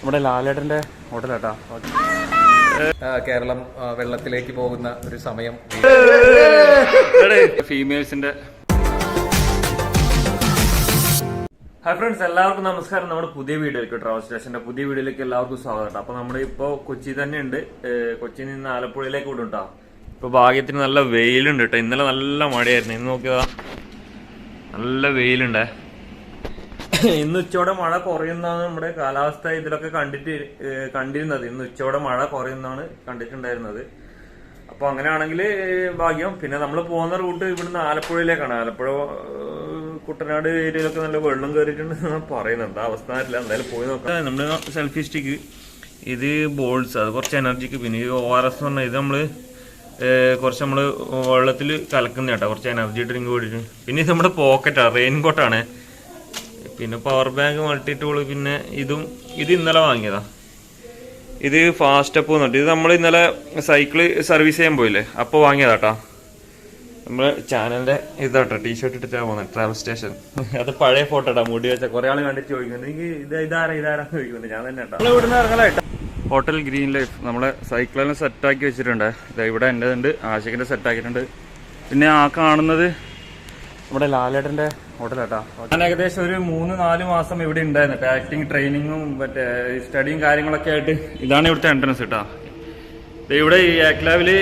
നമ്മുടെ ലാലേട്ടന്റെ ഹോട്ടലാട്ടാ. കേരളം വെള്ളത്തിലേക്ക് പോകുന്ന ഒരു സമയം. ഫീമെയിൽസിന്റെ ഹായ് ഫ്രണ്ട്സ്, എല്ലാവർക്കും നമസ്കാരം. നമ്മുടെ പുതിയ വീഡിയോയിലേക്ക് ട്രാവൽസ്റ്റേഷന്റെ പുതിയ വീഡിയോയിലേക്ക് എല്ലാവർക്കും സ്വാഗതം. അപ്പൊ നമ്മുടെ ഇപ്പോ കൊച്ചി തന്നെ ഉണ്ട്. കൊച്ചിയിൽ നിന്ന് ആലപ്പുഴയിലേക്ക് വിടും. ഇപ്പൊ ഭാഗ്യത്തിന് നല്ല വെയിലുണ്ട് കേട്ടോ. ഇന്നലെ നല്ല മഴയായിരുന്നു. ഇന്ന് നോക്കിയതാ നല്ല വെയിലുണ്ടേ. ഇന്ന് ഉച്ചയോടെ മഴ കുറയുന്നതാണ് നമ്മുടെ കാലാവസ്ഥ ഇതിലൊക്കെ കണ്ടിരുന്നത്. ഇന്ന് ഉച്ചയോടെ മഴ കുറയുന്നതാണ് കണ്ടിട്ടുണ്ടായിരുന്നത്. അപ്പൊ അങ്ങനെയാണെങ്കിൽ ഭാഗ്യം. പിന്നെ നമ്മൾ പോകുന്ന റൂട്ട് ഇവിടുന്ന് ആലപ്പുഴയിലേക്കാണ്. ആലപ്പുഴ കുട്ടനാട് ഏരിയയിലൊക്കെ നല്ല വെള്ളം കയറിയിട്ടുണ്ട് പറയുന്നത്. എന്താ അവസ്ഥ അറിയില്ല. എന്തായാലും പോയി നോക്കാം. നമ്മള് സെൽഫി സ്റ്റിക്ക്, ഇത് ബോൾസ്, അത് കുറച്ച് എനർജിക്ക്. പിന്നെ ഈ ORS എന്ന് പറഞ്ഞാൽ ഇത് നമ്മള് കുറച്ച് നമ്മള് വെള്ളത്തിൽ കലക്കുന്ന കേട്ടോ, കുറച്ച് എനർജി ഡ്രിങ്ക് കൂടിയിട്ട്. പിന്നെ ഇത് നമ്മുടെ പോക്കറ്റാണ്, റെയിൻകോട്ടാണ്. പിന്നെ പവർ ബാങ്ക്, മൾട്ടി ടൂള്. പിന്നെ ഇത് ഇന്നലെ വാങ്ങിയതാ. ഇത് ഫാസ്റ്റ് അപ്പ് എന്നിട്ട് ഇത് നമ്മൾ ഇന്നലെ സൈക്കിള് സർവീസ് ചെയ്യാൻ പോയില്ലേ, അപ്പോൾ വാങ്ങിയതാട്ടാ. നമ്മുടെ ചാനലിന്റെ ഇതാട്ടോ, ടീഷർട്ട് ഇട്ടിട്ടാ പോകുന്നത്. Travel station. അത് പഴയ ഫോട്ടോ ഇട്ടാ, മുടി വെച്ച കുറെ ആൾ കണ്ടിട്ട് ചോദിക്കുന്നുണ്ട് എനിക്ക് ഇതാരാന്ന് ചോദിക്കുന്നുണ്ട്. ഞാൻ തന്നെ കേട്ടോ. നമ്മൾ ഇവിടുന്ന് ഇറങ്ങലായിട്ടാ. ഹോട്ടൽ ഗ്രീൻ ലൈഫ് നമ്മളെ സൈക്കിളെല്ലാം സെറ്റാക്കി വെച്ചിട്ടുണ്ട്. ഇവിടെ എൻ്റെ ഉണ്ട്, ആഷിഖിന്റെ സെറ്റാക്കിയിട്ടുണ്ട്. പിന്നെ ആ കാണുന്നത് നമ്മുടെ ലാലേട്ടന്റെ ഹോട്ടലാട്ടാ. ഞാൻ ഏകദേശം ഒരു 3-4 മാസം ഇവിടെ ഉണ്ടായിരുന്നു. ആക്ടിങ് ട്രെയിനിങ്ങും മറ്റേ സ്റ്റഡിയും കാര്യങ്ങളൊക്കെ ആയിട്ട്. ഇതാണ് ഇവിടുത്തെ എൻട്രൻസ് കേട്ടാ. ഇവിടെ ഈ ആക്ലാവില്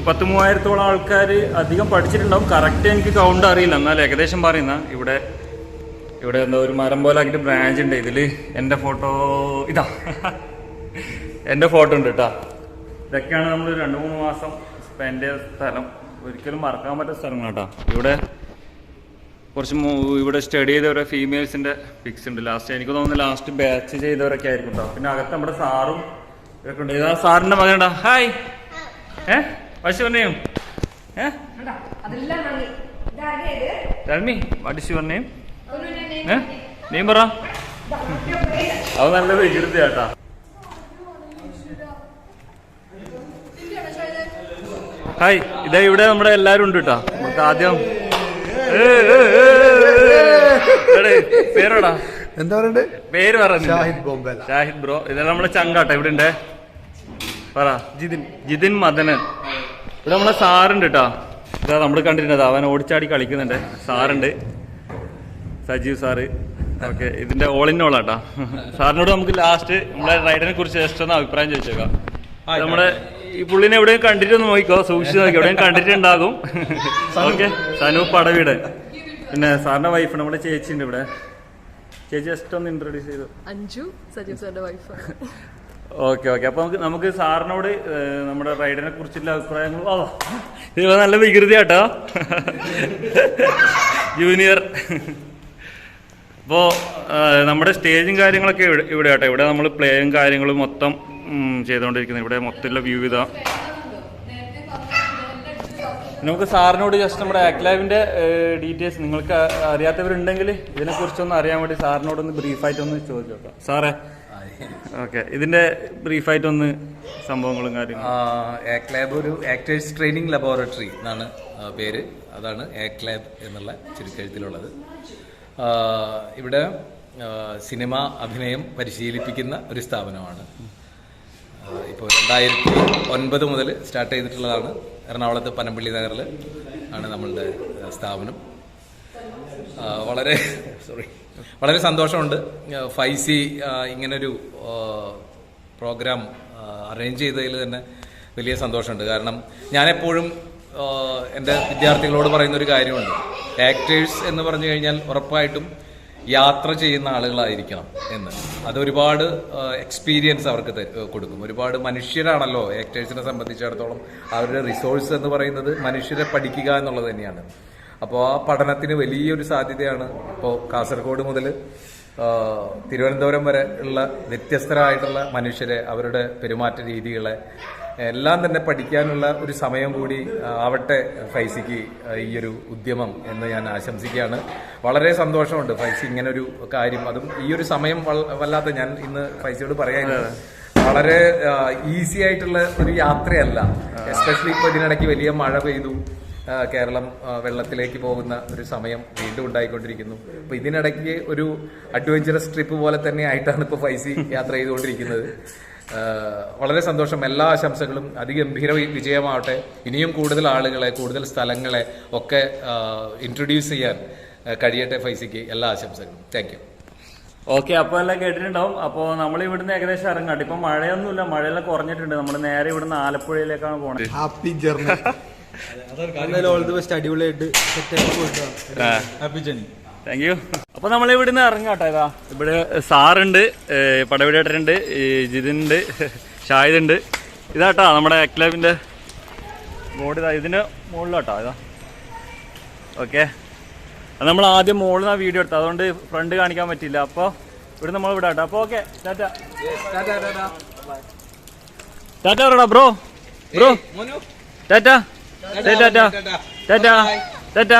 10,000-3000 ആൾക്കാർ അധികം പഠിച്ചിട്ടുണ്ടാവും. കറക്റ്റ് എനിക്ക് കൗണ്ട് അറിയില്ല, എന്നാൽ ഏകദേശം പറയുന്ന ഇവിടെ എന്താ ഒരു മരം പോലെ ആക്കിയിട്ട് ബ്രാഞ്ച് ഉണ്ട്. ഇതില് എന്റെ ഫോട്ടോ ഇതാ എന്റെ ഫോട്ടോ ഉണ്ട് കേട്ടാ. ഇതൊക്കെയാണ് നമ്മൾ 2-3 മാസം സ്പെൻഡ് ചെയ്ത സ്ഥലം. ഒരിക്കലും മറക്കാൻ പറ്റുന്ന സ്ഥലങ്ങളാട്ടാ. ഇവിടെ സ്റ്റഡി ചെയ്തവരെ ഫീമെയിൽസിന്റെ പിക്സ് ഉണ്ട്. എനിക്ക് തോന്നുന്നു ലാസ്റ്റ് ബാച്ച് ചെയ്തവരൊക്കെ ആയിരിക്കും കേട്ടോ. പിന്നെ അകത്ത് നമ്മുടെ സാറും ഇതൊക്കെ ഉണ്ട്. ഇതാ സാറിന്റെ മകനുണ്ടാ. Hi. What's your name? What is your name? Name പറ. അത് നല്ല വികൃതി കേട്ടാ. ഹായ്. ഇതാ ഇവിടെ നമ്മുടെ എല്ലാരും ഉണ്ട് കേട്ടോ. നമുക്ക് ആദ്യം പേരോടാ, എന്താ പറയണ്ടേ? പേര് പറഞ്ഞു. ഷാഹിദ് ബ്രോ. ഇതെല്ലാം നമ്മളെ ചങ്കാട്ടോ. ഇവിടെ ഉണ്ട് പറ. ജിതിൻ മദനൻ. ഇവിടെ നമ്മളെ സാറുണ്ട് കേട്ടോ. ഇതാ നമ്മൾ കണ്ടിട്ടുണ്ട്, അവൻ ഓടിച്ചാടി കളിക്കുന്നുണ്ട്. സാറുണ്ട്, സജീവ് സാറ്. ഓക്കെ, ഇതിന്റെ ഓൾ ഇൻ ഓൾ ആട്ടാ. സാറിനോട് നമുക്ക് ലാസ്റ്റ് നമ്മളെ റൈഡിനെ കുറിച്ച് ജസ്റ്റ് ഒന്ന് അഭിപ്രായം ചോദിച്ചേക്കാം. നമ്മുടെ ഈ പുള്ളിനെ എവിടെയും കണ്ടിട്ടൊന്ന് നോക്കിക്കോ, സൂക്ഷിച്ച് നോക്കി. എവിടെയും കണ്ടിട്ടുണ്ടാകും. ഓക്കെ, സനു പടവീട്. പിന്നെ സാറിന്റെ വൈഫ് നമ്മുടെ ചേച്ചി ഉണ്ട് ഇവിടെ. ചേച്ചി ജസ്റ്റ് ഒന്ന് ഇൻട്രൊഡ്യൂസ് ചെയ്തു. അഞ്ജു, സജീവ് സാറിന്റെ വൈഫ്. ഓക്കെ. അപ്പൊ നമുക്ക് സാറിനോട് നമ്മുടെ റൈഡിനെ കുറിച്ചുള്ള അഭിപ്രായങ്ങൾ. ഇത് നല്ല വികൃതി ആട്ടോ, ജൂനിയർ. അപ്പോ നമ്മുടെ സ്റ്റേജും കാര്യങ്ങളൊക്കെ ഇവിടെ ആട്ടോ. ഇവിടെ നമ്മൾ പ്ലേയും കാര്യങ്ങളും മൊത്തം ചെയ്തുകൊണ്ടിരിക്കുന്നത്. ഇവിടെ മൊത്തമുള്ള വ്യൂ ഇതാ. നമുക്ക് സാറിനോട് ജസ്റ്റ് നമ്മുടെ ആക്ലാവിന്റെ ഡീറ്റെയിൽസ് നിങ്ങൾക്ക് അറിയാത്തവരുണ്ടെങ്കിൽ ഇതിനെ കുറിച്ചൊന്ന് അറിയാൻ വേണ്ടി സാറിനോടൊന്ന് ബ്രീഫായിട്ടൊന്ന് ചോദിച്ചു നോക്കാം. സാറേ, ഓക്കെ, ഇതിന്റെ ബ്രീഫായിട്ടൊന്ന് സംഭവങ്ങളും കാര്യങ്ങളും. ആക്ലാബ് ഒരു ആക്ടേഴ്സ് ട്രെയിനിങ് ലബോറട്ടറി എന്നാണ് പേര്. അതാണ് ആക്ലാബ് എന്നുള്ള ചുരുക്കെഴുത്തിലുള്ളത്. ഇവിടെ സിനിമ അഭിനയം പരിശീലിപ്പിക്കുന്ന ഒരു സ്ഥാപനമാണ്. ഇപ്പോൾ 2009 മുതൽ സ്റ്റാർട്ട് ചെയ്തിട്ടുള്ളതാണ്. എറണാകുളത്ത് പനമ്പള്ളി നഗറിൽ ആണ് നമ്മളുടെ സ്ഥാപനം. വളരെ സന്തോഷമുണ്ട്. 5C ഇങ്ങനൊരു പ്രോഗ്രാം അറേഞ്ച് ചെയ്തതിൽ തന്നെ വലിയ സന്തോഷമുണ്ട്. കാരണം ഞാനെപ്പോഴും എൻ്റെ വിദ്യാർത്ഥികളോട് പറയുന്നൊരു കാര്യമുണ്ട്. ആക്ടേഴ്സ് എന്ന് പറഞ്ഞു കഴിഞ്ഞാൽ ഉറപ്പായിട്ടും യാത്ര ചെയ്യുന്ന ആളുകളായിരിക്കണം എന്ന്. അതൊരുപാട് എക്സ്പീരിയൻസ് അവർക്ക് കൊടുക്കും. ഒരുപാട് മനുഷ്യരാണല്ലോ ആക്ടേഴ്സിനെ സംബന്ധിച്ചിടത്തോളം. അവരുടെ റിസോഴ്സ് എന്ന് പറയുന്നത് മനുഷ്യരെ പഠിക്കുക എന്നുള്ളത് തന്നെയാണ്. അപ്പോൾ ആ പഠനത്തിന് വലിയൊരു സാധ്യതയാണ്. ഇപ്പോൾ കാസർഗോഡ് മുതൽ തിരുവനന്തപുരം വരെ ഉള്ള വ്യത്യസ്തരായിട്ടുള്ള മനുഷ്യരെ, അവരുടെ പെരുമാറ്റ രീതികളെ എല്ലാം തന്നെ പഠിക്കാനുള്ള ഒരു സമയം കൂടി ആവട്ടെ ഫൈസിക്ക് ഈ ഒരു ഉദ്യമം എന്ന് ഞാൻ ആശംസിക്കുകയാണ്. വളരെ സന്തോഷമുണ്ട് ഫൈസി ഇങ്ങനൊരു കാര്യം, അതും ഈ ഒരു സമയം വല്ലാത്ത. ഞാൻ ഇന്ന് ഫൈസിയോട് പറയാനുള്ളത് വളരെ ഈസി ആയിട്ടുള്ള ഒരു യാത്രയല്ല. എസ്പെഷ്യലി ഇപ്പോൾ ഇതിനിടയ്ക്ക് വലിയ മഴ പെയ്തു. കേരളം വെള്ളത്തിലേക്ക് പോകുന്ന ഒരു സമയം വീണ്ടും ഉണ്ടായിക്കൊണ്ടിരിക്കുന്നു. അപ്പോൾ ഇതിനിടയ്ക്ക് ഒരു അഡ്വഞ്ചറസ് ട്രിപ്പ് പോലെ തന്നെ ആയിട്ടാണ് ഇപ്പോൾ ഫൈസി യാത്ര ചെയ്തുകൊണ്ടിരിക്കുന്നത്. വളരെ സന്തോഷം. എല്ലാ ആശംസകളും അതിഗംഭീര വിജയമാവട്ടെ. ഇനിയും കൂടുതൽ ആളുകളെ, കൂടുതൽ സ്ഥലങ്ങളെ ഒക്കെ ഇൻട്രൊഡ്യൂസ് ചെയ്യാൻ കഴിയട്ടെ ഫൈസിക്ക്. എല്ലാ ആശംസകളും. Thank you. ഓക്കെ, അപ്പോൾ എല്ലാം കേട്ടിട്ടുണ്ടാവും. അപ്പോൾ നമ്മൾ ഇവിടുന്ന് ഏകദേശം ഇറങ്ങട്ടെ. ഇപ്പൊ മഴയൊന്നുമില്ല, മഴയെല്ലാം കുറഞ്ഞിട്ടുണ്ട്. നമ്മൾ നേരെ ഇവിടുന്ന് ആലപ്പുഴയിലേക്കാണ് പോകുന്നത്. Happy journey. All the best. അടിപൊളിയായിട്ട് ഹാപ്പി ജേർണി. Thank you. അപ്പൊ നമ്മൾ ഇവിടുന്ന് ഇറങ്ങാട്ടോ. ഇതാ ഇവിടെ സാറുണ്ട്, പടവിടേട്ടനുണ്ട്, ജിതിനുണ്ട്, ഷാഹിദുണ്ട്. ഇതാട്ടോ നമ്മുടെ എക്ലബിന്റെ ബോർഡ്. ഇതാ ഇതിന്റെ മുകളിലാട്ടോ. ഇതാ ഓക്കെ. അത് നമ്മൾ ആദ്യം മുകളിൽ നിന്നാണ് വീഡിയോ എടുത്തത്, അതുകൊണ്ട് ഫ്രണ്ട് കാണിക്കാൻ പറ്റില്ല. അപ്പോൾ ഇവിടെ നമ്മൾ വിടാട്ടോ. അപ്പോൾ ഓക്കെ, ടാറ്റ ടാറ്റ പറടാ bro. Bro Tata Tata Tata Tata.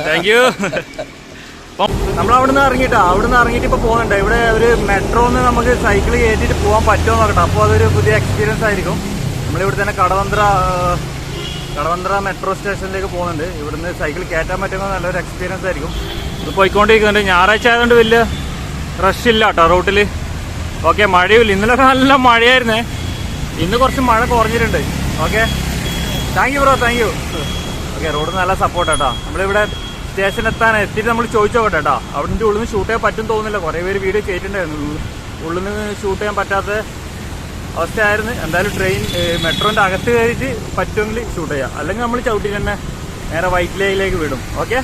Thank you. അപ്പം നമ്മൾ അവിടുന്ന് ഇറങ്ങിയിട്ടാ, അവിടുന്ന് ഇറങ്ങിയിട്ട് ഇപ്പോൾ പോകുന്നുണ്ട്. ഇവിടെ ഒരു മെട്രോന്ന് നമുക്ക് സൈക്കിൾ കയറ്റിയിട്ട് പോകാൻ പറ്റുമോ നോക്കട്ടെ. അപ്പോൾ അതൊരു പുതിയ എക്സ്പീരിയൻസ് ആയിരിക്കും. നമ്മളിവിടെ തന്നെ കടവന്ത്ര മെട്രോ സ്റ്റേഷനിലേക്ക് പോകുന്നുണ്ട്. ഇവിടുന്ന് സൈക്കിൾ കയറ്റാൻ പറ്റുമ്പോൾ നല്ലൊരു എക്സ്പീരിയൻസ് ആയിരിക്കും. ഇത് പോയിക്കൊണ്ടിരിക്കുന്നുണ്ട്. ഞായറാഴ്ച ആയതുകൊണ്ട് വലിയ റഷ് ഇല്ല കേട്ടോ റൂട്ടിൽ. ഓക്കെ, മഴയുമില്ല. ഇന്നലൊക്കെ നല്ല മഴയായിരുന്നേ. ഇന്ന് കുറച്ച് മഴ കുറഞ്ഞിട്ടുണ്ട്. Okay, thank you bro, thank you. Okay, road നല്ല സപ്പോർട്ട് കേട്ടോ. നമ്മളിവിടെ സ്റ്റേഷൻ എത്തിയിട്ട് നമ്മൾ ചോദിച്ചു നോക്കട്ടെ കേട്ടോ. അവിടെ ഉള്ളിൽ നിന്ന് ഷൂട്ട് ചെയ്യാൻ പറ്റും തോന്നുന്നില്ല. കുറേ പേര് വീഡിയോ ചെയ്തിട്ടുണ്ടായിരുന്നു. ഉള്ളിൽ നിന്ന് ഷൂട്ട് ചെയ്യാൻ പറ്റാത്ത അവസ്ഥയായിരുന്നു. എന്തായാലും മെട്രോൻ്റെ അകത്ത് കയറിയിട്ട് പറ്റുമെങ്കിൽ ഷൂട്ട് ചെയ്യാം. അല്ലെങ്കിൽ നമ്മൾ ചവിട്ടി തന്നെ നേരെ വൈറ്റ് ലേയിലേക്ക് വിടും. ഓക്കെ.